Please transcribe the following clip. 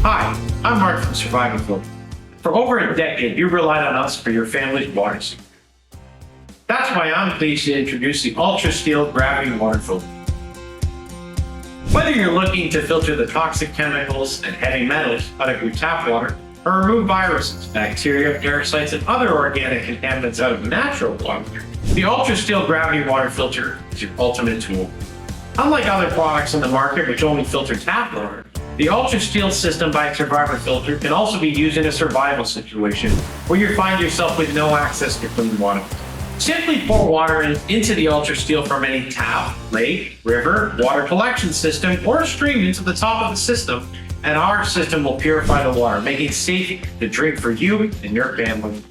Hi, I'm Mark from RVing Filtration. For over a decade, you've relied on us for your family's water supply. That's why I'm pleased to introduce the Ultra Steel Gravity Water Filter. Whether you're looking to filter the toxic chemicals and heavy metals out of your tap water, or remove viruses, bacteria, parasites, and other organic contaminants out of natural water, the Ultra Steel Gravity Water Filter is your ultimate tool. Unlike other products on the market which only filter tap water, the Ultra Steel system by RVing Filter can also be used in a survival situation where you find yourself with no access to clean water. Simply pour water into the Ultra Steel from any tap, lake, river, water collection system, or stream into the top of the system, and our system will purify the water, making it safe to drink for you and your family.